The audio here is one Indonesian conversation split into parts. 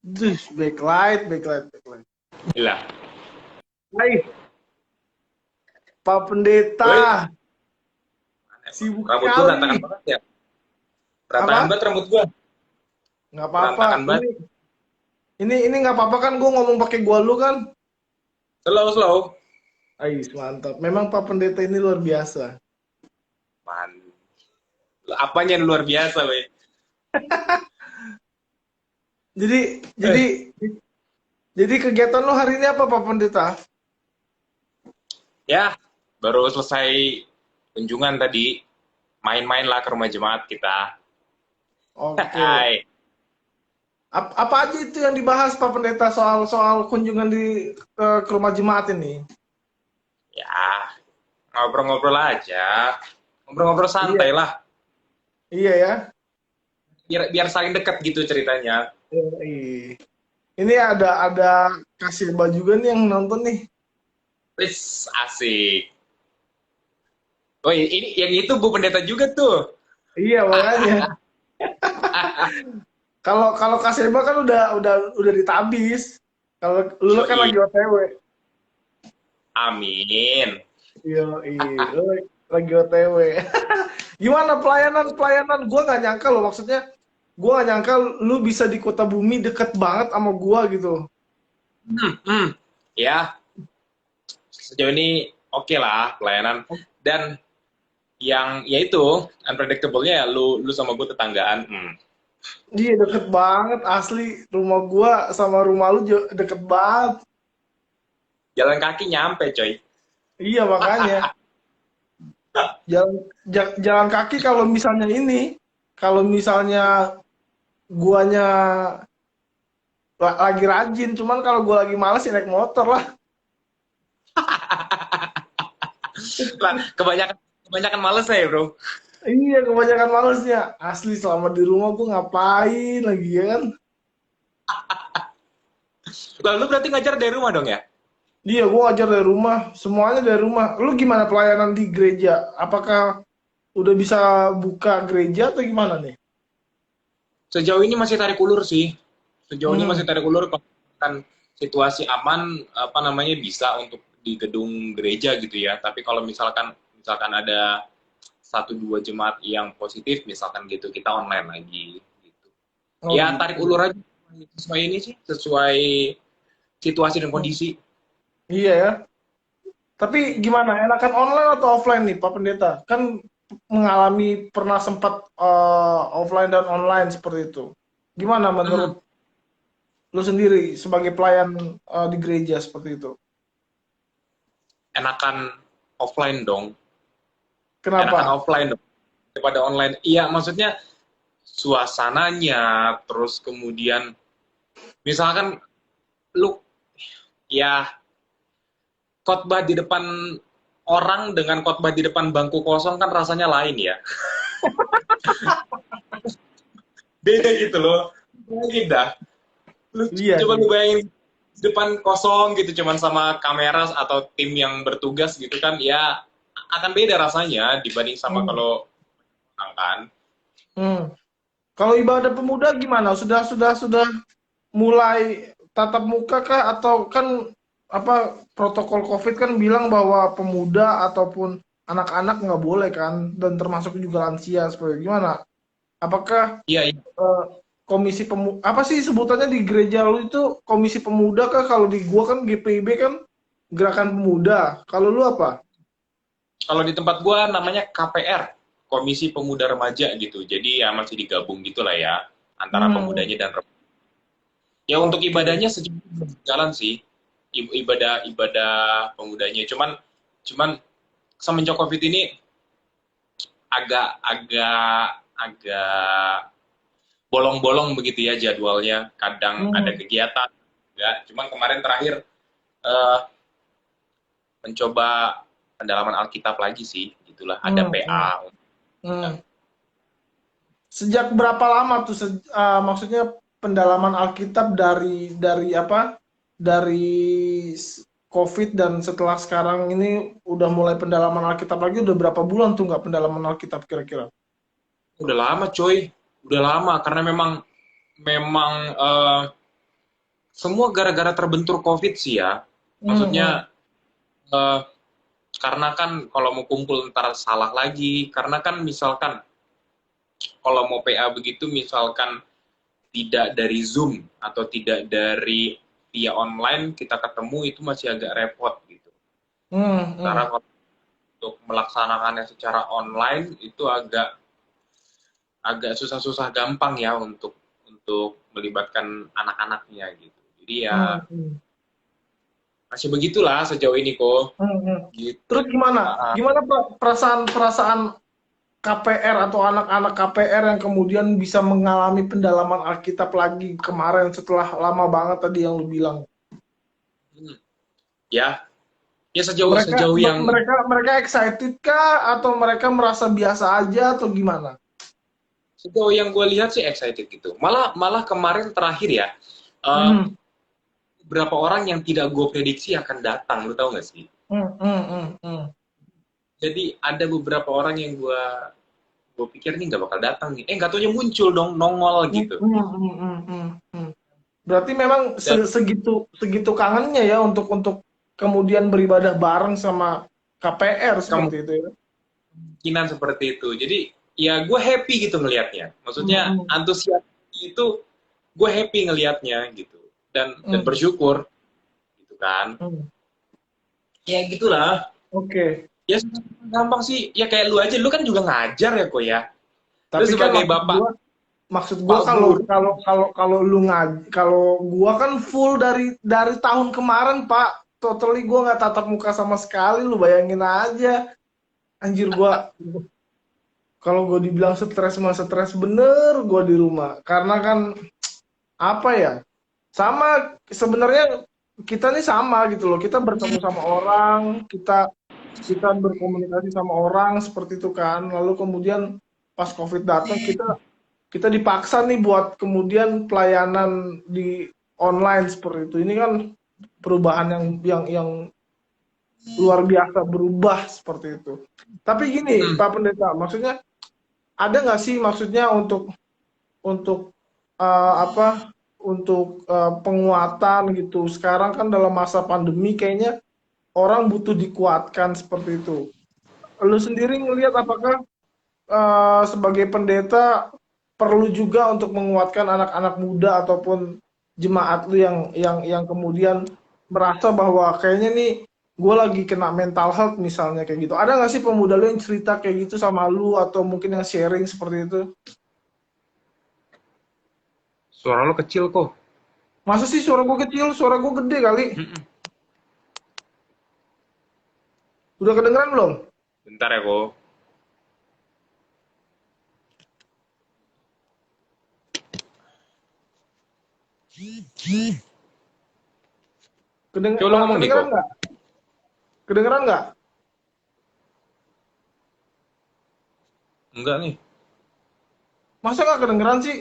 Duh, backlight. Gila. Hai, Pak Pendeta, Woi, emang sibuk rambut gue sekali. berantakan banget ya. Berantakan Apa? banget rambut gue. Nggak apa-apa. Berantakan banget. Ini nggak apa-apa kan? Gue ngomong pakai gua lu kan? Slow, slow. Ais, mantap. Memang Pak Pendeta ini luar biasa. Man. Apanya yang luar biasa, woi. Jadi, Eh, jadi, jadi kegiatan lo hari ini apa, Pak Pendeta? ya, baru selesai kunjungan tadi. Main-main lah ke rumah jemaat kita. Oke. Hai. Apa aja itu yang dibahas Pak Pendeta soal kunjungan ke rumah jemaat ini? Ya, ngobrol-ngobrol aja. Ngobrol-ngobrol Iya, santai lah. iya ya. Biar saling dekat gitu ceritanya. Iya. Ini ada kasih juga nih yang nonton nih. Wis, asik. Oh, ini yang itu Bu Pendeta juga tuh. Iya makanya. Kalau kalau Kaseba kan udah ditabis. Kalau lu kan Yoi. lagi OTW. Amin. Iya, iya. Lu lagi OTW. Gimana pelayanan? Gua nggak nyangka loh, maksudnya gua nggak nyangka lu bisa di kota bumi deket banget sama gua gitu. Hmm. Ya, sejauh ini oke lah pelayanan. Dan yang ya itu unpredictable-nya ya lu sama gue tetanggaan. Iya deket banget asli, rumah gua sama rumah lu deket banget. Jalan kaki nyampe, coy. Iya makanya jalan jalan kaki kalau misalnya guanya lagi rajin, cuman kalau gua lagi males ya naik motor lah. Lah, kebanyakan males ya, bro. Iya, kebanyakan malesnya. Asli selama di rumah gue ngapain lagi ya kan? Lalu berarti ngajar dari rumah dong ya? Iya, gue ngajar dari rumah, semuanya dari rumah. Lu gimana pelayanan di gereja? Apakah udah bisa buka gereja atau gimana nih? Sejauh ini masih tarik ulur sih. Sejauh ini masih Hmm. tarik ulur kalau kan situasi aman apa namanya bisa untuk di gedung gereja gitu ya. Tapi kalau misalkan ada satu dua jemaat yang positif misalkan gitu kita online lagi gitu. Oh Ya tarik gitu. ulur aja sesuai ini sih, sesuai situasi dan Hmm. kondisi. Iya ya. Tapi gimana? Enakan online atau offline nih, Pak Pendeta? Kan pernah sempat offline dan online seperti itu. Gimana Mhm. menurut lu sendiri sebagai pelayan di gereja seperti itu? Enakan offline dong. Enakan Kenapa? offline dong daripada online. Iya, maksudnya suasananya, terus kemudian misalkan lu ya khotbah di depan orang dengan khotbah di depan bangku kosong kan rasanya lain ya. Beda gitu loh. Bayangin dah. Lu Iya coba sih. lu bayangin di depan kosong gitu cuman sama kamera atau tim yang bertugas gitu kan ya akan beda rasanya dibanding sama Hmm. kalau orang kan. Hmm. Kalau ibadah pemuda gimana? Sudah mulai tatap muka kah atau kan apa protokol COVID kan bilang bahwa pemuda ataupun anak-anak nggak boleh kan dan termasuk juga lansia seperti gimana? Apakah Iya, iya. eh, komisi apa sih sebutannya di gereja lu itu komisi pemuda kah? Kalau di gua kan GPIB kan gerakan pemuda. Kalau lu apa? Kalau di tempat gua namanya KPR, Komisi Pemuda Remaja gitu. Jadi ya masih digabung gitulah ya antara Hmm, pemudanya dan remaja. Ya untuk oke. ibadahnya sejauh ini belum jalan sih. Ibadah pemudanya. Cuman semenjak Covid ini agak agak agak bolong-bolong begitu ya jadwalnya. Kadang ada Hmm, kegiatan, enggak. Cuman kemarin terakhir eh, mencoba pendalaman Alkitab lagi sih, gitulah. Ada hmm, hmm, PA. hmm. Sejak berapa lama tuh maksudnya pendalaman Alkitab dari apa? Dari COVID dan setelah sekarang ini udah mulai pendalaman Alkitab lagi udah berapa bulan tuh nggak pendalaman Alkitab kira-kira? Udah lama coy, udah lama karena memang memang eh, semua gara-gara terbentur COVID sih ya. Hmm. Maksudnya eh, karena kan kalau mau kumpul ntar salah lagi. Karena kan misalkan kalau mau PA begitu misalkan tidak dari Zoom atau tidak dari via online kita ketemu itu masih agak repot gitu. Hmm. Sementara Hmm. kalau untuk melaksanakannya secara online itu agak agak susah-susah gampang ya untuk melibatkan anak-anaknya gitu. Jadi Hmm. ya Hmm. masih begitulah sejauh ini kok. Hmm. Hmm. Gitu. Terus gimana? Ah, Gimana perasaan KPR atau anak-anak KPR yang kemudian bisa mengalami pendalaman Alkitab lagi kemarin setelah lama banget tadi yang lu bilang. hmm. Ya, ya sejauh Mereka sejauh yang mereka mereka excited kah atau mereka merasa biasa aja atau gimana? sejauh yang gue lihat sih excited gitu. Malah malah kemarin terakhir ya, eh, Hmm. beberapa orang yang tidak gue prediksi akan datang, lu tau gak sih? Hmm. Hmm. Hmm. Hmm. Jadi ada beberapa orang yang gue pikir nih nggak bakal datang nih. Nggak taunya muncul dong, nongol Hmm. gitu. Hmm. Hmm. Hmm. Hmm. Hmm. Berarti memang Dan segitu segitu kangennya ya untuk kemudian beribadah bareng sama KPR seperti itu ya. kemungkinan seperti itu. Jadi ya gue happy gitu ngelihatnya. Hmm. Maksudnya Hmm. antusias itu gue happy ngelihatnya gitu. Dan Hmm. bersyukur gitu kan. Hmm. Ya gitulah. Oke. Ya gampang sih. Ya kayak lu aja, lu kan juga ngajar ya kok ya. Lu Tapi kan sebagai bapak maksud gua pak kalau guru. kalau kalau kalau lu kalau gua kan full dari tahun kemarin, Pak. Totally gua nggak tatap muka sama sekali, lu bayangin aja. Anjir gua kalau gua dibilang stres mah stres bener gua di rumah. Karena kan apa ya? Sama sebenarnya kita nih sama gitu loh. Kita bertemu sama orang, kita kita berkomunikasi sama orang seperti itu kan. Lalu kemudian pas COVID datang kita kita dipaksa nih buat kemudian pelayanan di online seperti itu. Ini kan perubahan yang luar biasa berubah seperti itu. Tapi gini, Hmm. Pak Pendeta, maksudnya ada nggak sih maksudnya untuk apa? Untuk penguatan gitu. Sekarang kan dalam masa pandemi kayaknya orang butuh dikuatkan seperti itu. Lu sendiri ngelihat apakah sebagai pendeta perlu juga untuk menguatkan anak-anak muda ataupun jemaat lu yang kemudian merasa bahwa kayaknya nih gue lagi kena mental health misalnya kayak gitu. Ada nggak sih pemuda lu yang cerita kayak gitu sama lu atau mungkin yang sharing seperti itu? Suara lo kecil kok. Masa sih suara gue kecil, suara gue gede kali. Mm-mm. Udah kedengeran belum? Bentar ya kok. Coba lo ngomong nih Kedengeran kok. nggak? Kedengeran nggak? Enggak nih. Masa nggak kedengeran sih?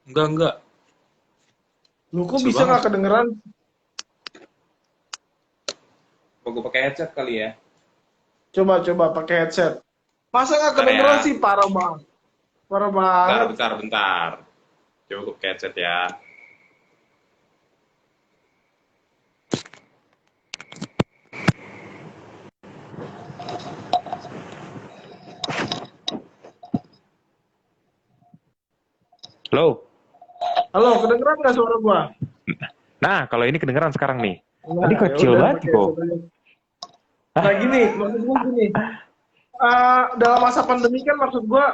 Enggak. Lu kok Kecil bisa banget. nggak kedengeran? Mau gue pakai headset kali ya. Coba pakai headset. Masa nggak Bentar ya. kedengeran sih? Parah banget. Parah banget. Bentar. Coba gue pakai headset ya. Halo. Halo, kedengeran nggak suara gua? Nah, kalau ini kedengeran sekarang nih. Tadi Nah, ya kecil udah banget pakai kok. headset aja. Nah gini, maksud gua gini. Dalam masa pandemi kan maksud gua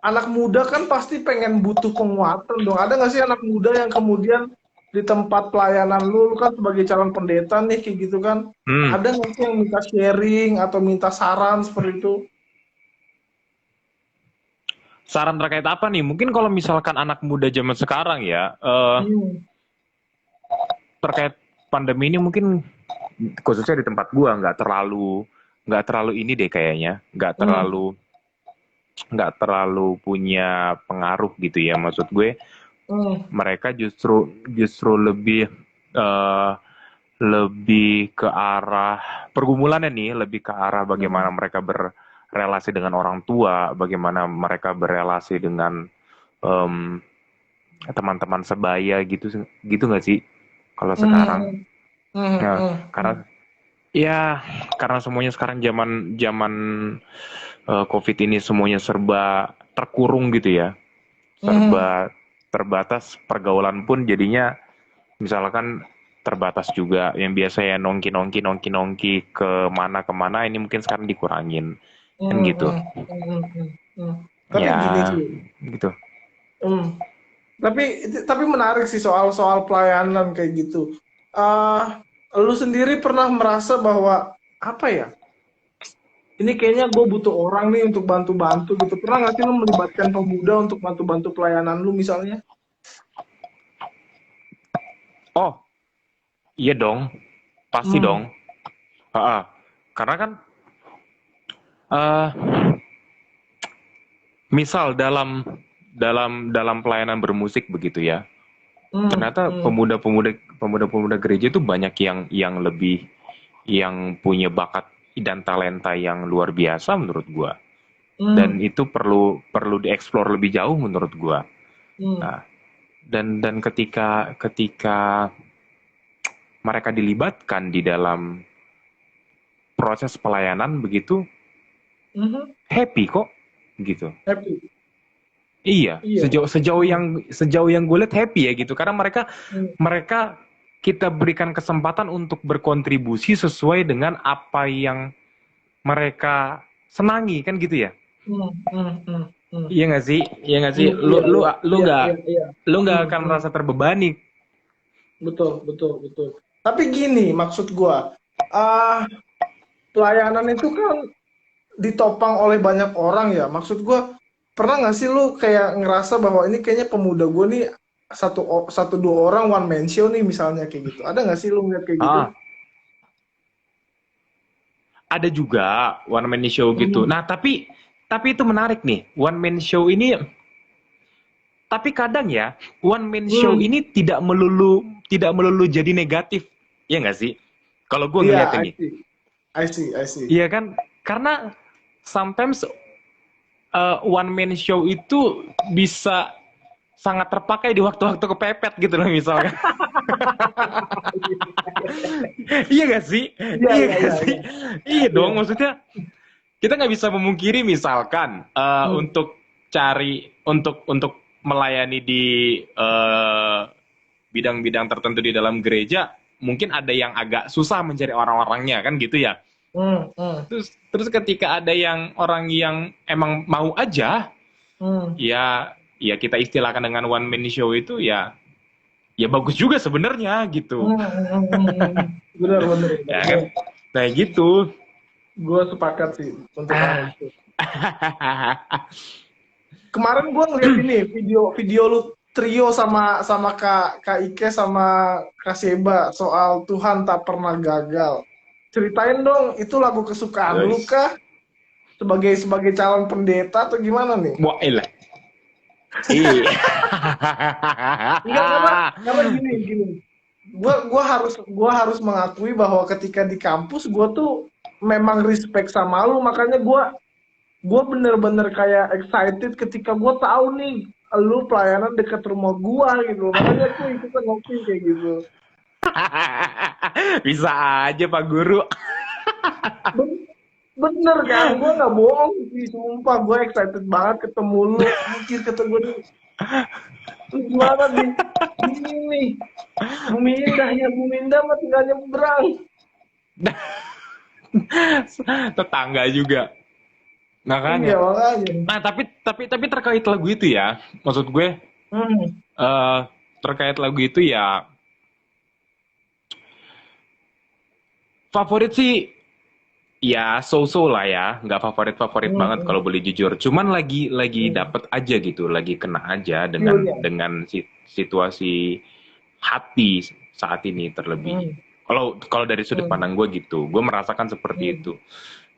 anak muda kan pasti pengen butuh penguatan dong. Ada nggak sih anak muda yang kemudian di tempat pelayanan lu kan sebagai calon pendeta nih kayak gitu kan? Hmm. Ada nggak sih yang minta sharing atau minta saran seperti itu? Saran terkait apa nih? Mungkin kalau misalkan anak muda zaman sekarang ya, Hmm. terkait pandemi ini mungkin khususnya di tempat gua nggak terlalu ini deh kayaknya, Hmm. nggak terlalu punya pengaruh gitu ya. Maksud gue Hmm. mereka justru eh, lebih ke arah pergumulannya nih, lebih ke arah bagaimana Hmm. mereka berrelasi dengan orang tua, bagaimana mereka berrelasi dengan em, teman-teman sebaya gitu gitu nggak sih kalau sekarang? Hmm, hmm, Nah, hmm, hmm, karena ya karena semuanya sekarang zaman zaman COVID ini semuanya serba terkurung gitu ya, hmm, serba terbatas, pergaulan pun jadinya misalkan terbatas juga, yang biasa ya nongki nongki nongki nongki kemana ini mungkin sekarang dikurangin kan hmm, gitu hmm, hmm, hmm, hmm. Tapi ya gini sih, gitu. hmm. Tapi menarik sih soal soal pelayanan kayak gitu. Lu sendiri pernah merasa bahwa apa ya? Ini kayaknya gue butuh orang nih untuk bantu-bantu gitu. Pernah nggak sih lu melibatkan pemuda untuk bantu-bantu pelayanan lu misalnya? Oh iya dong, pasti Hmm, dong. Ha-ha. Karena kan eh misal dalam pelayanan bermusik begitu ya, hmm, ternyata hmm, pemuda-pemuda gereja itu banyak yang lebih yang punya bakat dan talenta yang luar biasa menurut gua, dan hmm, itu perlu perlu dieksplor lebih jauh menurut gua. hmm, Nah, dan ketika ketika mereka dilibatkan di dalam proses pelayanan begitu, mhm, happy kok gitu. happy. Iya, Iya. sejauh yang gue lihat happy ya gitu, karena mereka Hmm, mereka kita berikan kesempatan untuk berkontribusi sesuai dengan apa yang mereka senangi kan gitu ya. hmm, hmm, hmm, hmm, Iya nggak sih? Iya nggak sih? hmm, Lu iya, lu iya, lu iya, nggak iya, iya. lu nggak Hmm, akan hmm. merasa terbebani. Betul, betul, betul. Tapi gini, maksud gua, ah pelayanan itu kan ditopang oleh banyak orang ya. Maksud gua, pernah nggak sih lu kayak ngerasa bahwa ini kayaknya pemuda gua nih satu dua orang one man show nih misalnya kayak gitu. Ada nggak sih lu ngeliat kayak gitu? Ah, ada juga one man show gitu. Hmm, Nah, tapi itu menarik nih. One man show ini, tapi kadang ya one man show hmm, ini tidak melulu jadi negatif. Iya nggak sih? Kalau gue iya, ngeliat I ini. see, I see, I see. Iya kan? Karena sometimes one man show itu bisa sangat terpakai di waktu-waktu kepepet gitu loh misalkan. Iya gak sih? Iya, Iya iya, gak iya, sih? iya, Iya iya. dong, maksudnya kita nggak bisa memungkiri misalkan Hmm, untuk cari untuk melayani di bidang-bidang tertentu di dalam gereja, mungkin ada yang agak susah mencari orang-orangnya kan gitu ya. hmm, hmm, Terus ketika ada yang orang yang emang mau aja, hmm, ya kita istilahkan dengan one man show itu ya bagus juga sebenarnya gitu. hmm, hmm, hmm, hmm. Benar, benar, benar. Ya kan? Nah gitu. Gue sepakat sih untuk hal Ah. itu. Kemarin gue ngeliat ini video lu trio sama sama Kak Ike sama Kak Seba soal Tuhan tak pernah gagal. Ceritain dong, itu lagu kesukaan lu Guys. kah? Sebagai sebagai calon pendeta atau gimana nih? Wah, elah. Iya. Enggak, karena gini. Gua harus mengakui bahwa ketika di kampus gua tuh memang respect sama lu, makanya gua bener-bener kayak excited ketika gua tahu nih lu pelayanan dekat rumah gua gitu, makanya tuh ikutan ngopi kayak gitu. Bisa aja Pak Guru. Ben- Bener kan, gua nggak bohong sih, sumpah gua excited banget ketemu lu, anjir kata gua nih, lu gimana di ini nih, Bumi Indah ya, Bumi Indah mah tinggal nyebrang. Tetangga juga. Iya Makanya. makanya. Nah, tapi terkait lagu itu ya, maksud gue Hmm, eh terkait lagu itu ya, favorit sih ya so-so lah ya, nggak favorit-favorit hmm, banget hmm. kalau boleh jujur. Cuman lagi Hmm. dapet aja gitu, lagi kena aja dengan Feel-nya. dengan situasi hati saat ini terlebih. Hmm, Kalau dari sudut hmm, pandang gue gitu, gue merasakan seperti hmm, itu.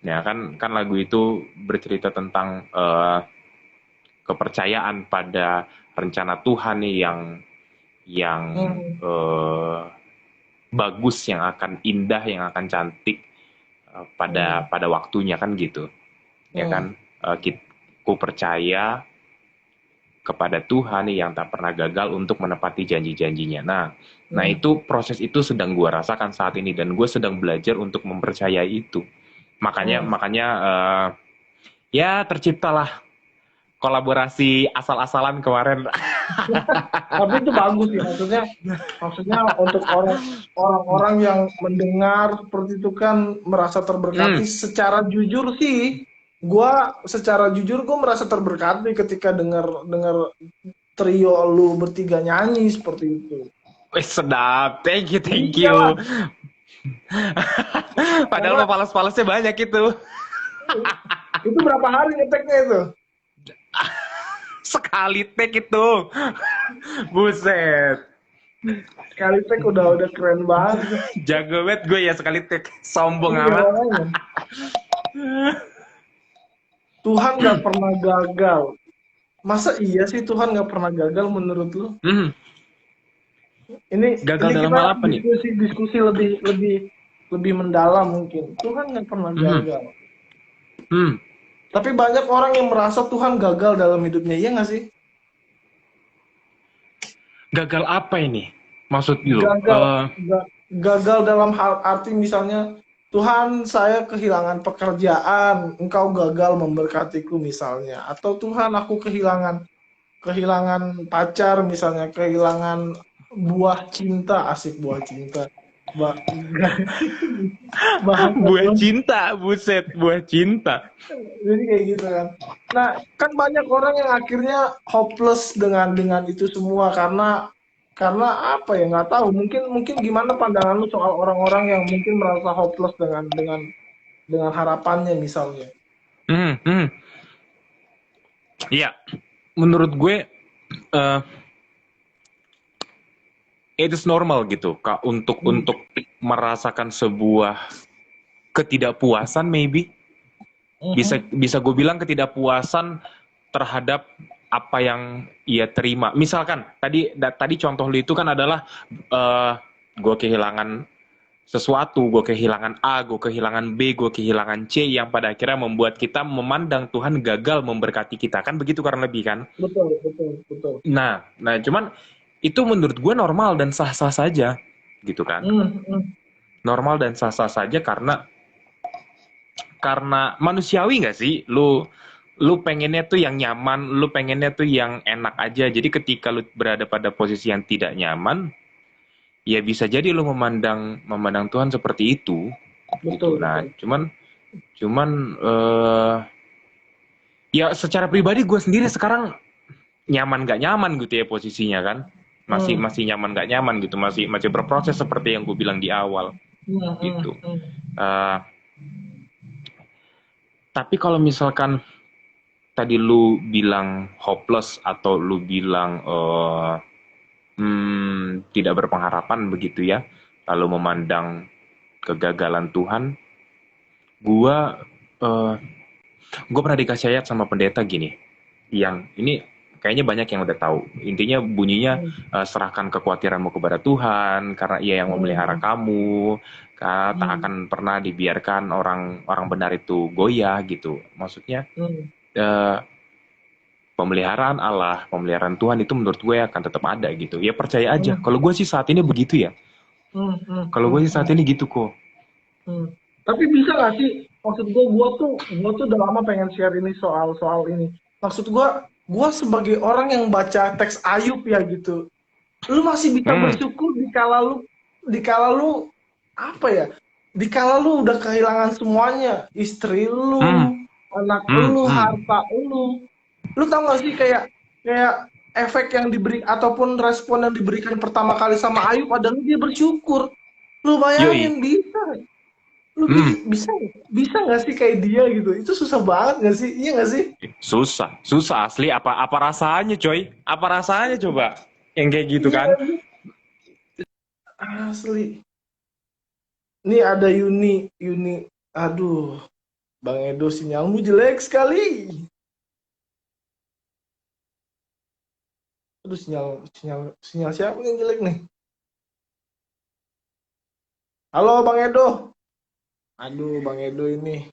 Ya kan kan lagu itu bercerita tentang kepercayaan pada rencana Tuhan nih yang hmm, eh, bagus, yang akan indah, yang akan cantik pada hmm, pada waktunya kan gitu. Ya hmm, kan, ku percaya kepada Tuhan yang tak pernah gagal untuk menepati janji-janjinya. Nah itu proses itu sedang gue rasakan saat ini dan gue sedang belajar untuk mempercayai itu. Makanya ya terciptalah kolaborasi asal-asalan kemarin. Tapi itu bagus ya, maksudnya untuk orang-orang yang mendengar seperti itu kan merasa terberkati. Secara jujur sih, gue merasa terberkati ketika dengar trio lu bertiga nyanyi seperti itu. Wih, sedap, thank you. Iya. Padahal mah palas-palasnya banyak itu. Itu berapa hari ngeteknya itu? Sekali take itu. Buset. Sekali tek udah keren banget. Jago banget gue ya sekali take. Sombong Iya, amat. makanya. Tuhan gak pernah gagal. Masa iya sih Tuhan gak pernah gagal menurut lu? Ini Gagal dalam kita hal apa nih? diskusi lebih mendalam mungkin. Tuhan gak pernah gagal. Tapi banyak orang yang merasa Tuhan gagal dalam hidupnya, iya nggak sih? Gagal apa ini? Maksud lu? Gagal dalam hal arti misalnya, Tuhan saya kehilangan pekerjaan, engkau gagal memberkatiku misalnya. Atau Tuhan aku kehilangan pacar misalnya, kehilangan buah cinta, asik buah cinta. Buah cinta, buset, buah cinta. Jadi kayak gitu kan. Nah, kan banyak orang yang akhirnya hopeless dengan itu semua karena apa ya, nggak tahu. Mungkin gimana pandangan lu soal orang-orang yang mungkin merasa hopeless dengan harapannya misalnya. Iya, menurut gue it is normal gitu, Kak, untuk merasakan sebuah ketidakpuasan, maybe bisa gue bilang ketidakpuasan terhadap apa yang ia terima. Misalkan tadi contoh lu itu kan adalah gue kehilangan sesuatu, gue kehilangan A, gue kehilangan B, gue kehilangan C, yang pada akhirnya membuat kita memandang Tuhan gagal memberkati kita, kan begitu kurang lebih kan? Betul. Nah cuman itu menurut gue normal dan sah-sah saja gitu kan. Normal dan sah-sah saja karena manusiawi nggak sih, lu pengennya tuh yang nyaman, lu pengennya tuh yang enak aja. Jadi ketika lu berada pada posisi yang tidak nyaman, ya bisa jadi lu memandang Tuhan seperti itu. Betul. Gitu. Nah, cuman ya secara pribadi gue sendiri sekarang nyaman gak nyaman gitu ya posisinya kan. Masih nyaman gak nyaman gitu, masih berproses seperti yang gue bilang di awal. Gitu. Tapi kalau misalkan tadi lu bilang hopeless atau lu bilang tidak berpengharapan begitu ya, lalu memandang kegagalan Tuhan, gue pernah dikasih ayat sama pendeta gini, yang ini kayaknya banyak yang udah tahu. Intinya bunyinya serahkan kekhawatiranmu kepada Tuhan karena Ia yang memelihara kamu, tak akan pernah dibiarkan orang benar itu goyah gitu. Maksudnya pemeliharaan Allah, pemeliharaan Tuhan itu menurut gue akan tetap ada gitu. Ya percaya aja. Kalau gue sih saat ini begitu ya. Kalau gue sih saat ini gitu kok. Tapi bisa nggak sih? Maksud gue tuh udah lama pengen share ini soal ini. Maksud gue sebagai orang yang baca teks Ayub ya gitu, lu masih bisa bersyukur dikala lu apa ya? Dikala lu udah kehilangan semuanya, istri lu, anak lu, harta lu. Lu tau gak sih kayak efek yang diberi ataupun respon yang diberikan pertama kali sama Ayub adalah dia bersyukur. Lu bayangin bisa. Lu bisa nggak sih kayak dia gitu? Itu susah banget nggak sih? Iya nggak sih? Susah asli. Apa rasanya coy? Apa rasanya coba? Yang kayak gitu kan? Asli. Ini ada Yuni. Aduh, Bang Edo sinyalmu jelek sekali. Aduh, sinyal siapa yang jelek nih? Halo Bang Edo. Aduh, Bang Edo ini.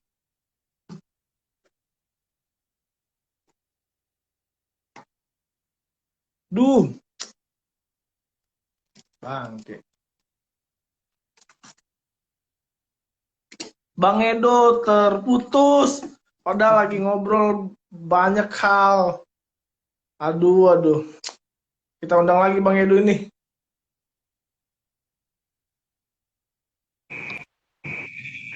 Duh, bangke. Bang Edo terputus. Padahal lagi ngobrol banyak hal. Aduh. Kita undang lagi Bang Edo ini.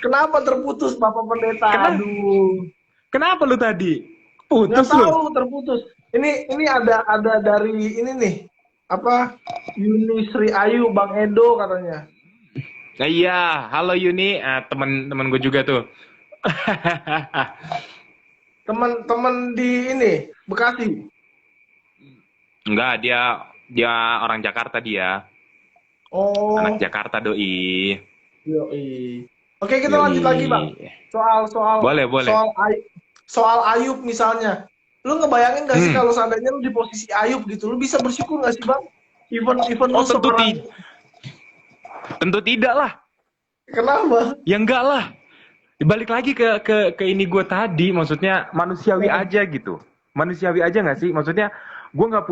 Kenapa terputus Bapak Pendeta? Aduh. Kenapa lu tadi? Nggak Putus lu? tahu terputus. Ini ada dari ini nih. Apa? Yuni Sri Ayu Bang Edo katanya. Nah, iya, halo Yuni, teman-teman gue juga tuh. Teman-teman di ini Bekasi. Enggak, dia orang Jakarta dia. Oh. Anak Jakarta doi. Yoi. Oke, kita Yoi. lanjut lagi, Bang. Soal Boleh. soal Ayub misalnya. Lu ngebayangin gak sih kalau seandainya lu di posisi Ayub gitu, lu bisa bersyukur gak sih, Bang? Even lu seorang... Tentu tidak lah. Kenapa? Ya enggak lah. Balik lagi ke ini gue tadi, maksudnya manusiawi aja gitu. Manusiawi aja nggak sih? Maksudnya gue nggak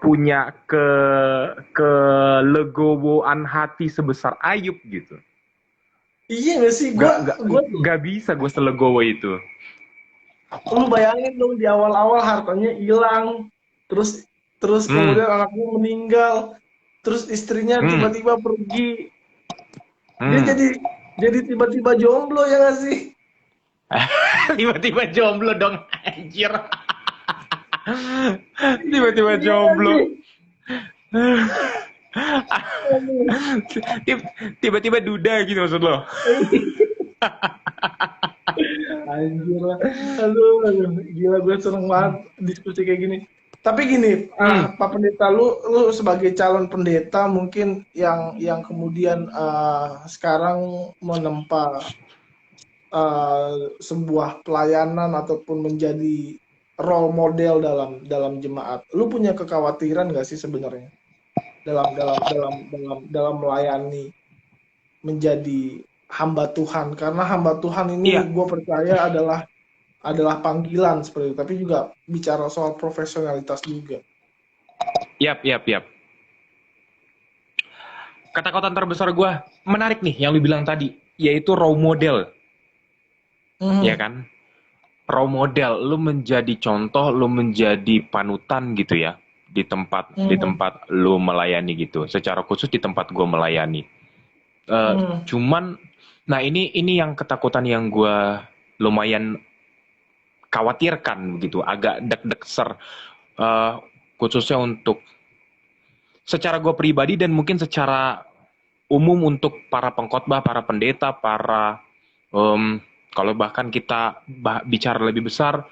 punya kelegowoan hati sebesar Ayub gitu. Iya nggak sih? Gak bisa gue selegowo itu. Lu bayangin dong di awal-awal hartanya hilang, terus kemudian anaknya meninggal, terus istrinya tiba-tiba pergi. Dia jadi tiba-tiba jomblo ya nggak sih? Tiba-tiba jomblo dong, anjir. Tiba-tiba jomblo. Tiba-tiba duda gitu maksud lo? Anjir. Aduh, gila gue seneng banget diskusi kayak gini. Tapi gini, Pak Pendeta, lu sebagai calon pendeta mungkin yang kemudian sekarang menempa sebuah pelayanan ataupun menjadi role model dalam jemaat. Lu punya kekhawatiran nggak sih sebenarnya dalam melayani menjadi hamba Tuhan? Karena hamba Tuhan ini gue percaya adalah panggilan seperti itu, tapi juga bicara soal profesionalitas juga. Yap. Kata-kata terbesar gue menarik nih yang lu bilang tadi, yaitu role model. Ya kan? Role model, lu menjadi contoh, lu menjadi panutan gitu ya di tempat lu melayani gitu. Secara khusus di tempat gue melayani. Cuman, nah ini yang ketakutan yang gue lumayan khawatirkan begitu, agak deg-deg khususnya untuk secara gue pribadi dan mungkin secara umum untuk para pengkhotbah, para pendeta, para kalau bahkan kita bicara lebih besar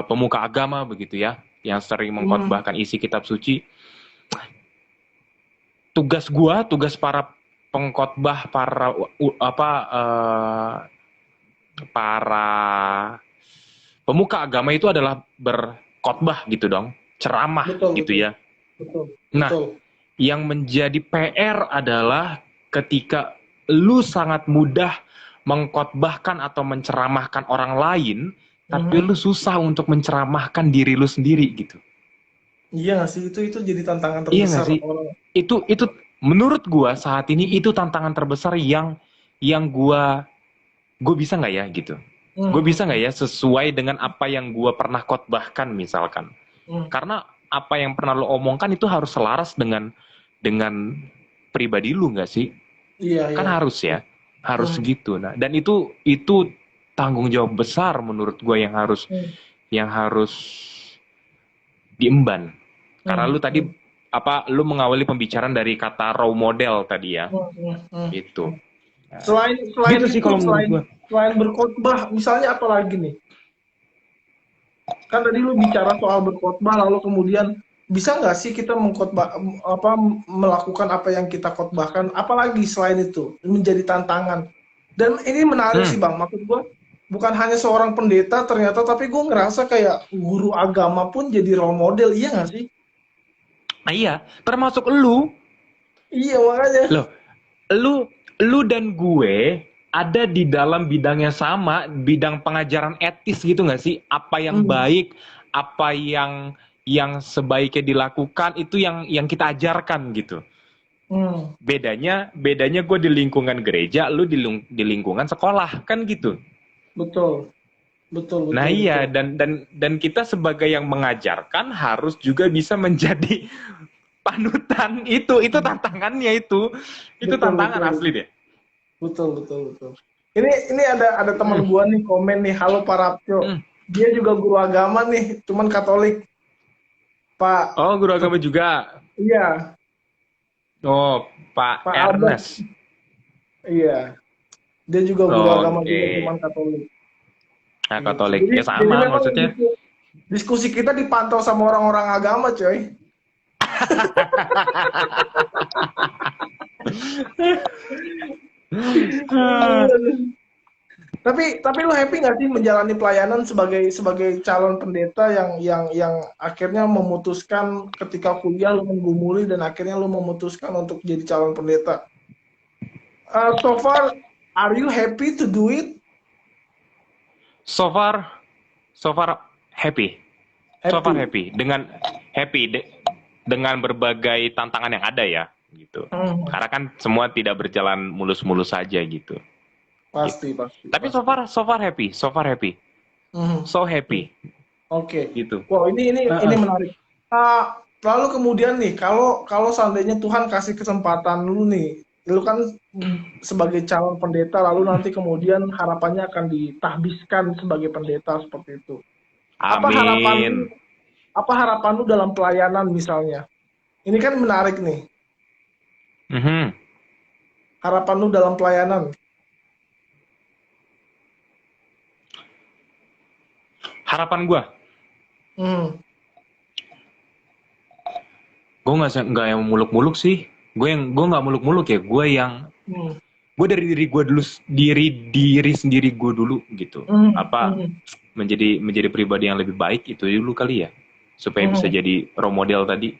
pemuka agama begitu ya, yang sering mengkhotbahkan isi kitab suci. Tugas para pengkhotbah, para pemuka agama itu adalah berkhotbah gitu dong, ceramah gitu ya. Betul. Yang menjadi PR adalah ketika lu sangat mudah mengkhotbahkan atau menceramahkan orang lain, tapi lu susah untuk menceramahkan diri lu sendiri gitu. Iya nggak sih, itu jadi tantangan terbesar. Iya nggak sih? Itu menurut gua saat ini itu tantangan terbesar yang gua bisa nggak ya gitu. Gue bisa nggak ya sesuai dengan apa yang gue pernah khotbahkan misalkan. Karena apa yang pernah lo omongkan itu harus selaras dengan pribadi lu nggak sih? Iya. Kan harus ya, harus gitu. Nah, dan itu tanggung jawab besar menurut gue yang harus diemban. Karena lu tadi lu mengawali pembicaraan dari kata role model tadi ya, itu. Selain gitu sih kalau menurut gue. Selain berkhotbah, misalnya apa lagi nih? Kan tadi lu bicara soal berkhotbah, lalu kemudian bisa nggak sih kita melakukan apa yang kita khotbahkan? Apalagi selain itu menjadi tantangan. Dan ini menarik sih Bang, maksud gue bukan hanya seorang pendeta ternyata, tapi gue ngerasa kayak guru agama pun jadi role model, iya nggak sih? Iya, termasuk lu. Iya makanya. Loh, lu dan gue ada di dalam bidang yang sama, bidang pengajaran etis gitu nggak sih? Apa yang baik, apa yang yang sebaiknya dilakukan itu yang kita ajarkan gitu. Bedanya gue di lingkungan gereja, lu di lingkungan sekolah kan gitu. Betul. Nah iya, Betul. dan kita sebagai yang mengajarkan harus juga bisa menjadi panutan. Itu tantangannya itu tantangan Betul. asli deh. Betul. Ini ada teman gua nih komen nih, halo Pak Rapco. Dia juga guru agama nih, cuman Katolik. Pak. Oh, guru agama juga. Iya. Oh, Pak Albert. Ernest. Iya. Dia juga guru agama juga, cuman Katolik. Nah, Katolik. Jadi, Ya sama jadi maksudnya. Diskusi kita dipantau sama orang-orang agama, coy. Tapi lu happy nggak sih menjalani pelayanan sebagai calon pendeta yang akhirnya memutuskan ketika kuliah lu menggumuli dan akhirnya lu memutuskan untuk jadi calon pendeta? So far, are you happy to do it? So far happy. So far happy dengan berbagai tantangan yang ada ya gitu. Karena kan semua tidak berjalan mulus-mulus saja gitu. Pasti. Tapi so far happy. So happy. Oke. Gitu. Wow, ini menarik. Lalu kemudian nih, kalau seandainya Tuhan kasih kesempatan lu nih, lu kan sebagai calon pendeta, lalu nanti kemudian harapannya akan ditahbiskan sebagai pendeta seperti itu. Amin. Apa harapan lu dalam pelayanan misalnya? Ini kan menarik nih. Harapan lu dalam pelayanan? Harapan gue? Gue nggak yang muluk-muluk sih. Gue nggak muluk-muluk ya. Gue dari diri sendiri gue dulu gitu. Menjadi pribadi yang lebih baik itu dulu kali ya, supaya bisa jadi role model tadi.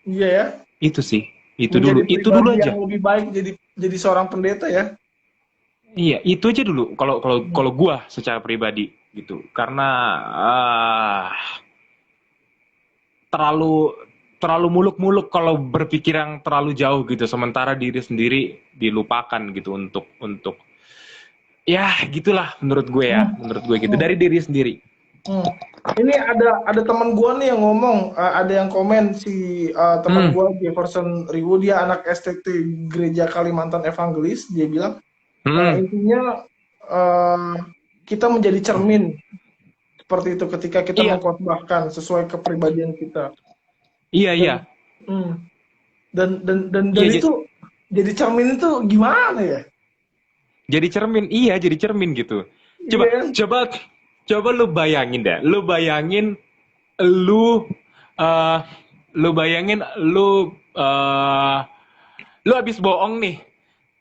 Iya ya. Itu sih. Itu dulu aja. Yang lebih baik jadi seorang pendeta ya. Iya, itu aja dulu. Kalau gue secara pribadi gitu. Karena terlalu muluk-muluk kalau berpikiran terlalu jauh gitu, sementara diri sendiri dilupakan gitu untuk ya gitulah menurut gue gitu, dari diri sendiri. Ini ada teman gue nih yang ngomong, ada yang komen si teman gue Jefferson Riwu, dia anak STT Gereja Kalimantan Evangelis, dia bilang intinya kita menjadi cermin seperti itu ketika kita mengkhotbahkan sesuai kepribadian kita. Iya. Dan itu jadi cermin itu gimana ya? Jadi cermin gitu. Coba lu bayangin deh. Lu bayangin lu habis bohong nih.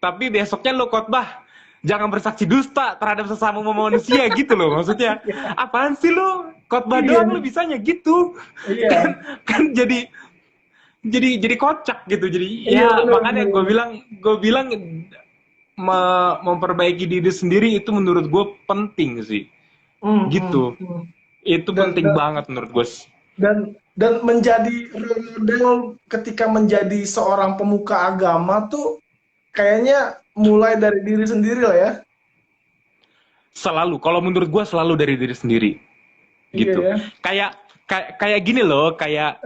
Tapi besoknya lu khotbah, jangan bersaksi dusta terhadap sesama manusia gitu loh. Maksudnya, apaan sih lu? Khotbah doang lu bisanya gitu. Kan jadi kocak gitu. Jadi makanya gue bilang memperbaiki diri sendiri itu menurut gue penting sih. Gitu. Itu penting banget menurut gue. Dan menjadi role model ketika menjadi seorang pemuka agama tuh kayaknya mulai dari diri sendiri lah ya. Selalu, kalau menurut gue selalu dari diri sendiri. Gitu. Iya, ya? Kayak gini loh, kayak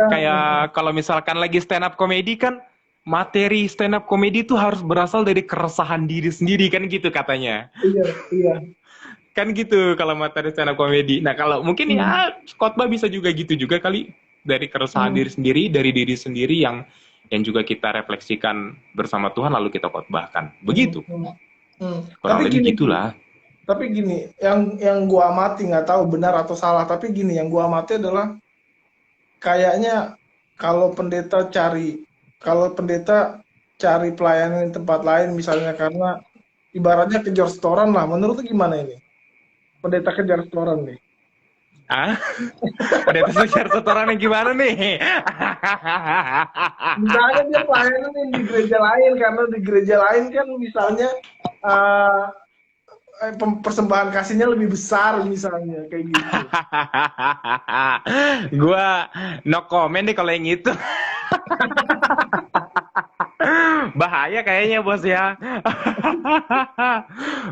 kalau misalkan lagi stand up comedy kan, materi stand up comedy itu harus berasal dari keresahan diri sendiri kan gitu katanya. Iya. Kan gitu kalau materi stand up comedy. Nah, kalau mungkin ya khotbah bisa juga gitu juga kali, dari keresahan diri sendiri, dari diri sendiri yang juga kita refleksikan bersama Tuhan lalu kita khotbahkan. Begitu. Kurang lebih gitulah. Tapi gini, yang gua amati, nggak tahu benar atau salah, tapi gini, yang gua amati adalah kayaknya kalau pendeta cari pelayanan di tempat lain misalnya, karena ibaratnya kejar setoran lah. Menurut lu gimana ini? Pendeta kejar setoran nih. Pendeta kejar setoran yang gimana nih? Misalnya dia pelayanan di gereja lain, karena di gereja lain kan misalnya persembahan kasihnya lebih besar misalnya kayak gitu. Gua no comment deh kalau yang itu. Bahaya kayaknya bos ya.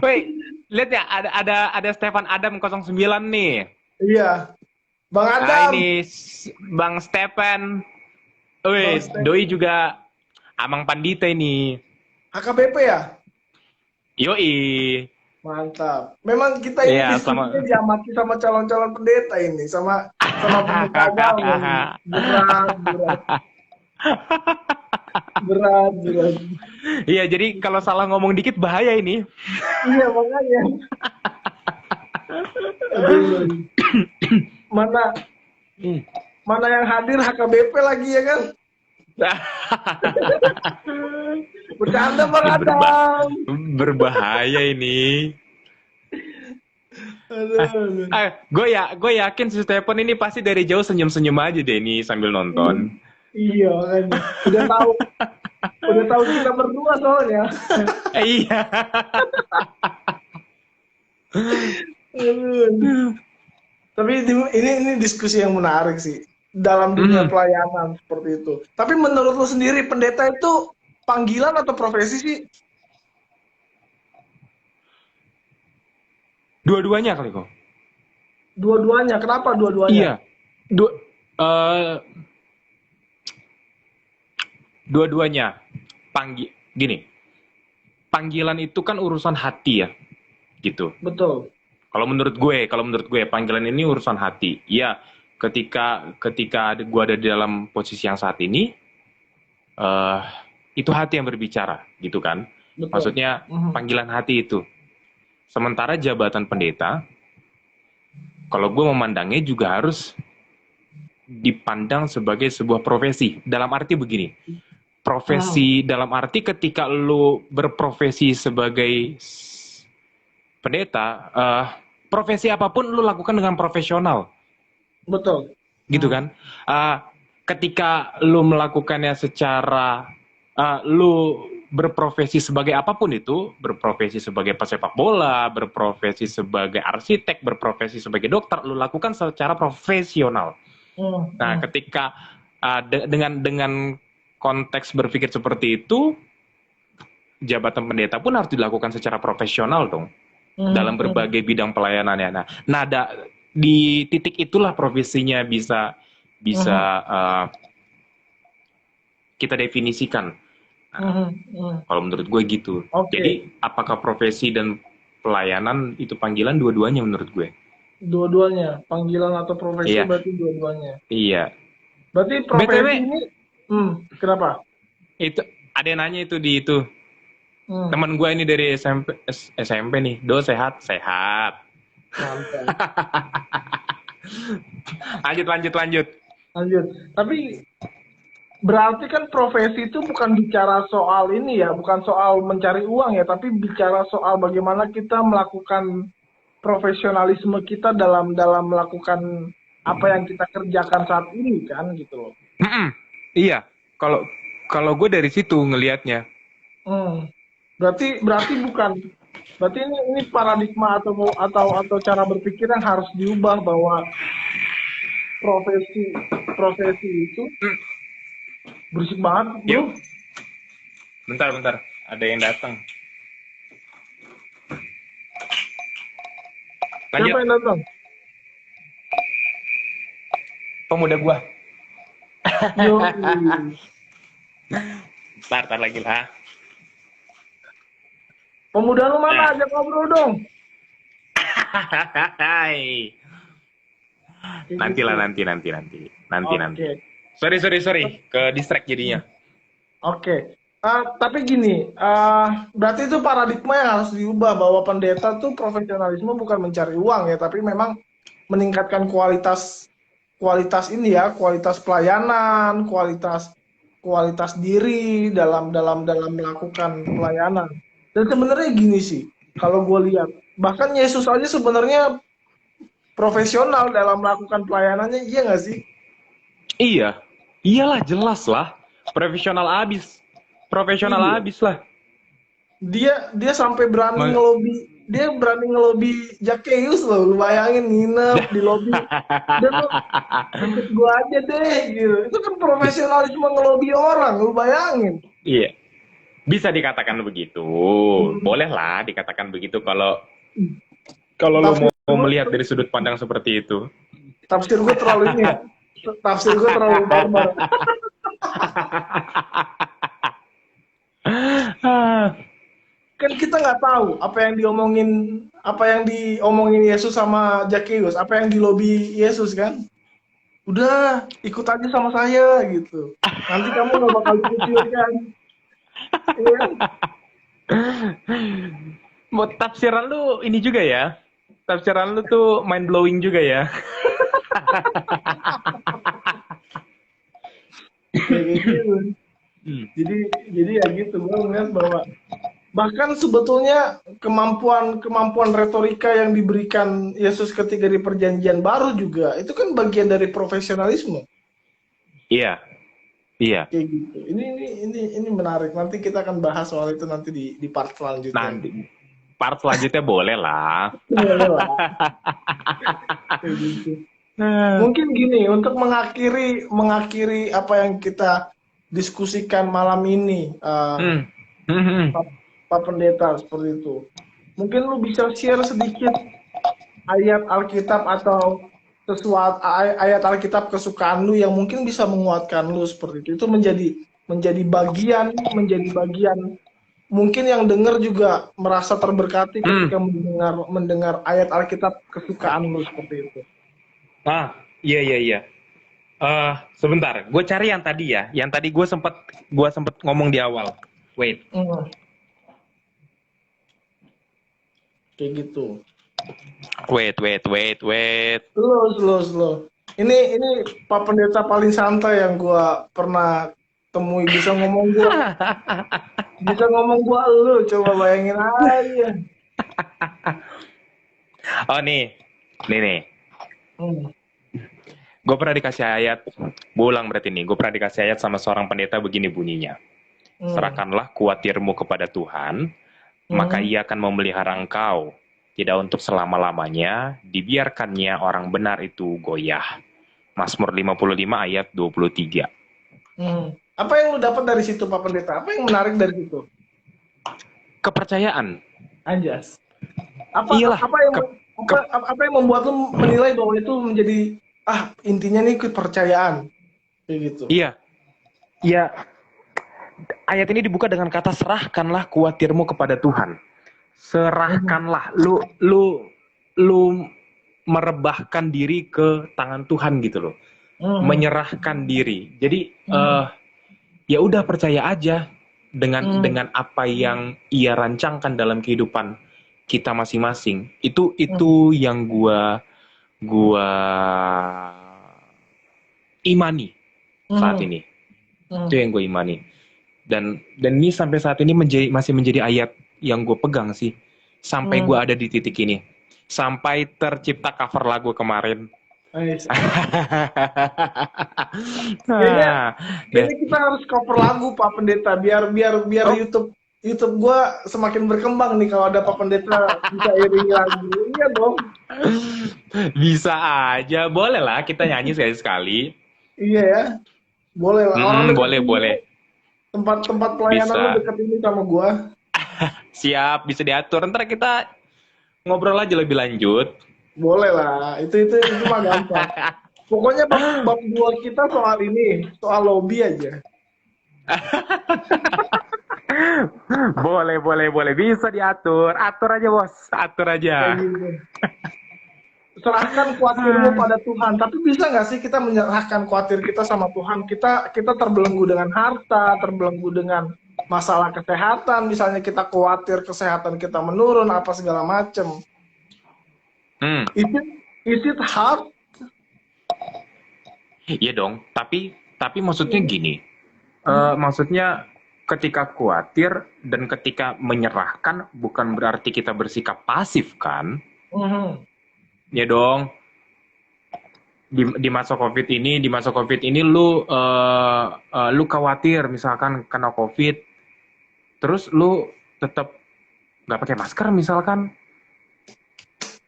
Woi, lihat ya ada Stefan Adam 09 nih. Iya, Bang Ah, Adam. ini Bang Stefan. Woi, Bang Stefan. doi juga Amang Pandita ini. HKBP ya? Yoi. Mantap. Memang kita ini Iya, diskusinya sama. diamati sama calon-calon pendeta ini, sama pemuka agama ini. Berat. Iya, jadi kalau salah ngomong dikit bahaya ini. Iya, makanya. Aduh. Mana yang hadir HKBP lagi ya kan? Bercanda Bang Adam. Berbahaya ini. Aduh. Gue yakin si Stephen ini pasti dari jauh senyum-senyum aja deh ini sambil nonton. Iya kan. Udah tahu kita berdua soalnya. Iya. Tapi ini diskusi yang menarik sih dalam dunia pelayanan seperti itu. Tapi menurut lo sendiri pendeta itu panggilan atau profesi sih? Dua-duanya kali kok. Dua-duanya. Kenapa dua-duanya? Iya. Dua-duanya. Gini. Panggilan itu kan urusan hati ya. Gitu. Betul. Kalau menurut gue panggilan ini urusan hati. Iya, ketika gue ada di dalam posisi yang saat ini, itu hati yang berbicara, gitu kan? Betul. Maksudnya panggilan hati itu. Sementara jabatan pendeta, kalau gue memandangnya juga harus dipandang sebagai sebuah profesi. Dalam arti begini, profesi dalam arti ketika lu berprofesi sebagai pendeta, profesi apapun lu lakukan dengan profesional. Betul. Gitu kan? Ketika lu melakukannya secara, lu berprofesi sebagai apapun itu, berprofesi sebagai pesepak bola, berprofesi sebagai arsitek, berprofesi sebagai dokter, lu lakukan secara profesional. Nah, ketika dengan konteks berpikir seperti itu, jabatan pendeta pun harus dilakukan secara profesional dong. Dalam berbagai bidang pelayanannya. Nah, di titik itulah profesinya bisa kita definisikan. Kalau menurut gue gitu. Okay. Jadi apakah profesi dan pelayanan itu panggilan? Dua-duanya menurut gue. Dua-duanya, panggilan atau profesi. Iya. Berarti dua-duanya. Iya. Berarti profesi BTW, ini, kenapa? Itu ada yang nanya itu di itu. Teman gue ini dari SMP nih, sehat. Mantap. Lanjut. Tapi berarti kan profesi itu bukan bicara soal ini ya, bukan soal mencari uang ya, tapi bicara soal bagaimana kita melakukan profesionalisme kita dalam melakukan apa yang kita kerjakan saat ini kan gitu loh. Iya, kalau gue dari situ ngelihatnya. Berarti ini paradigma atau cara berpikir yang harus diubah bahwa profesi itu berisik banget, bro. Yuk. Bentar, ada yang datang. Lanjut. Siapa yang datang? Pemuda gua. Yo. Tar lagi lah. Pemuda lu mana? Ajak ngobrol dong. Nanti. Okay. Sorry. Ke distract jadinya. Oke. Tapi gini, berarti itu paradigma yang harus diubah bahwa pendeta tuh profesionalisme bukan mencari uang ya, tapi memang meningkatkan kualitas ini ya, kualitas pelayanan, kualitas diri dalam melakukan pelayanan. Dan sebenarnya gini sih, kalau gue lihat, bahkan Yesus aja sebenarnya profesional dalam melakukan pelayanannya, iya nggak sih? Iya, iyalah jelas lah, profesional abis lah. Dia sampai berani dia berani ngelobi Zacchaeus loh, lu bayangin nginep di lobi. Dia tuh ikut gua aja deh gitu. Itu kan profesionalisme ngelobi orang, lu bayangin. Iya, bisa dikatakan begitu. Bolehlah dikatakan begitu kalau kalau lu Tafsir mau gua, melihat dari sudut pandang seperti itu. tafsir gua terlalu ini ya. Tafsir gua terlalu barbar. Ah, Kan kita nggak tahu apa yang diomongin Yesus sama Zacchaeus, apa yang dilobi Yesus kan. Udah, ikut aja sama saya gitu. Nanti kamu nggak bakal dikucilkan. Iya kan? Mau tafsiran lu ini juga ya? Tafsiran lu tuh mind blowing juga ya? Kayak gitu. Hmm. Jadi ya gitu, gue ngeliat bahwa bahkan sebetulnya kemampuan retorika yang diberikan Yesus ketika di perjanjian baru juga itu kan bagian dari profesionalisme. Iya, iya. Kayak gitu. Ini menarik. Nanti kita akan bahas soal itu nanti di part selanjutnya. Nanti part selanjutnya boleh lah. Boleh lah. Kayak gitu. Mungkin gini, untuk mengakhiri apa yang kita diskusikan malam ini, Pak Pendeta, seperti itu. Mungkin lu bisa share sedikit ayat Alkitab atau sesuatu ayat Alkitab kesukaan lu yang mungkin bisa menguatkan lu seperti itu. Itu menjadi bagian mungkin yang dengar juga merasa terberkati ketika mendengar ayat Alkitab kesukaan lu seperti itu. Ah, iya. Sebentar, gue cari yang tadi ya. Yang tadi gue sempet ngomong di awal. Wait. Kayak gitu. Wait. Slow. Ini Pak Pendeta paling santai yang gue pernah temui, bisa ngomong gua lu, coba bayangin aja. Oh nih. Gue pernah dikasih ayat, gue pernah dikasih ayat sama seorang pendeta begini bunyinya. Serahkanlah kuatirmu kepada Tuhan, maka Ia akan memelihara engkau. Tidak untuk selama-lamanya, dibiarkannya orang benar itu goyah. Mazmur 55 ayat 23. Apa yang lu dapat dari situ, Pak Pendeta? Apa yang menarik dari situ? Kepercayaan. Anjas. Apa yang membuat lu menilai bahwa itu menjadi intinya nih kepercayaan kayak gitu? Iya. Ayat ini dibuka dengan kata serahkanlah kuatirmu kepada Tuhan. Serahkanlah, lu merebahkan diri ke tangan Tuhan gitu loh. Menyerahkan diri. Jadi ya udah percaya aja dengan apa yang Ia rancangkan dalam kehidupan kita masing-masing. Itu yang gua imani saat ini. Itu yang gue imani. Dan ini sampai saat ini masih menjadi ayat yang gue pegang sih. Sampai gue ada di titik ini. Sampai tercipta cover lagu kemarin. Kayaknya kita harus cover lagu, Pak Pendeta, biar YouTube gue semakin berkembang nih kalau ada Pak Pendeta bisa iringi lagu. Iya dong. Bisa aja, boleh lah kita nyanyi sekali-sekali. Iya ya, boleh lah. Boleh. Tempat pelayanan lu deket ini sama gue. Siap, bisa diatur. Ntar kita ngobrol aja lebih lanjut. Boleh lah, itu mah gampang. Pokoknya bab dua kita soal lobby aja. Boleh, bisa diatur. Atur aja bos, atur aja. Serahkan kuatirmu pada Tuhan. Tapi bisa nggak sih kita menyerahkan kuatir kita sama Tuhan? Kita terbelenggu dengan harta, terbelenggu dengan masalah kesehatan. Misalnya kita khawatir kesehatan kita menurun, apa segala macem. Is it hard? Iya dong. Tapi maksudnya gini. Maksudnya ketika khawatir dan ketika menyerahkan bukan berarti kita bersikap pasif kan? Ya dong. Di masa COVID ini lu khawatir misalkan kena COVID, terus lu tetap nggak pakai masker misalkan,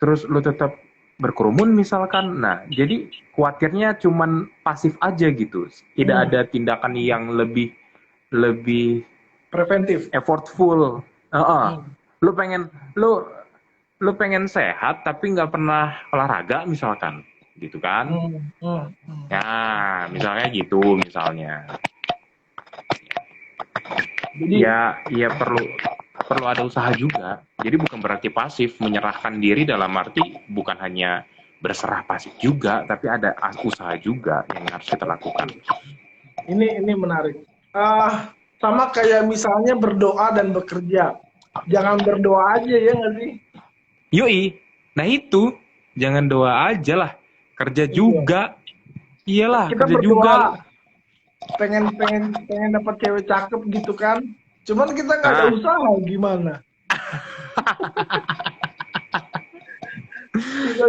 terus lu tetap berkerumun misalkan. Nah, jadi khawatirnya cuman pasif aja gitu. Tidak ada tindakan yang lebih Preventif. effortful. Hmm. Lu pengen lu pengen sehat tapi nggak pernah olahraga misalkan, gitu kan? Ya, misalnya gitu misalnya. Jadi Ya perlu ada usaha juga. Jadi bukan berarti pasif, menyerahkan diri dalam arti bukan hanya berserah pasif juga, tapi ada usaha juga yang harus kita lakukan. ini menarik. Sama kayak misalnya berdoa dan bekerja. Jangan berdoa aja ya nggak sih? Yoi, nah itu jangan doa aja lah, kerja juga. Iyalah, Kita kerja berdoa, juga. pengen dapat cewek cakep gitu kan. Cuman kita nggak ada usaha gimana?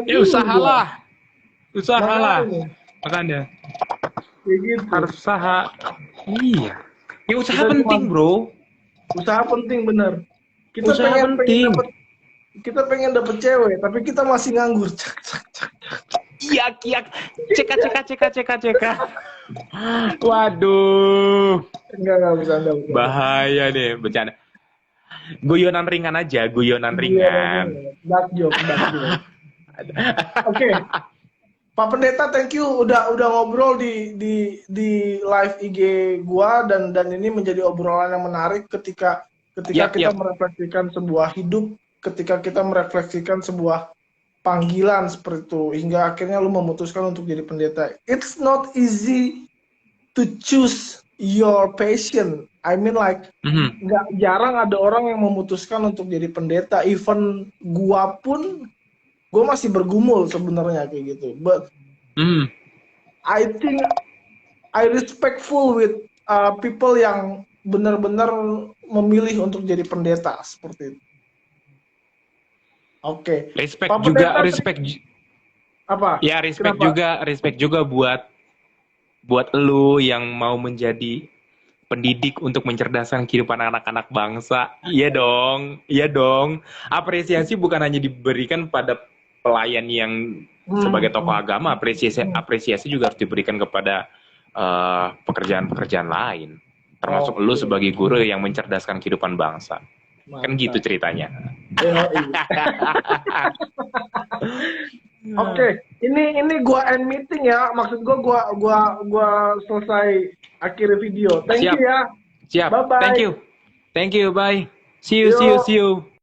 Ya usahalah. Makanya Kayak gitu. harus usaha. Iya. Ya usaha Kita penting, bro. Usaha penting bener. Kita Usaha penting. pengen dapet cewek, tapi kita masih nganggur. Iya, cek. Waduh. Enggak bisa. Bahaya deh, bercanda. Guyonan ringan aja, guyonan ringan. Dark joke. Oke. Pak Pendeta, thank you udah ngobrol di live IG gua dan ini menjadi obrolan yang menarik ketika kita merefleksikan sebuah hidup, ketika kita merefleksikan sebuah panggilan seperti itu hingga akhirnya lu memutuskan untuk jadi pendeta. It's not easy to choose your passion. I mean like nggak jarang ada orang yang memutuskan untuk jadi pendeta. Even gua pun gue masih bergumul sebenarnya kayak gitu. But I think I respectful with people yang benar-benar memilih untuk jadi pendeta seperti itu. Oke. Respect Pak juga, pendeta, respect. Apa? Ya, respect juga buat lu yang mau menjadi pendidik untuk mencerdaskan kehidupan anak-anak bangsa. Iya dong. Apresiasi bukan hanya diberikan pada pelayan yang sebagai tokoh agama, apresiasi juga harus diberikan kepada pekerjaan-pekerjaan lain, termasuk lu sebagai guru yang mencerdaskan kehidupan bangsa. Mantap. Kan gitu ceritanya. Oke, ini gua end meeting ya. Maksud gua selesai akhir video. Thank you ya. Siap. Bye bye. Thank you. Bye. See you.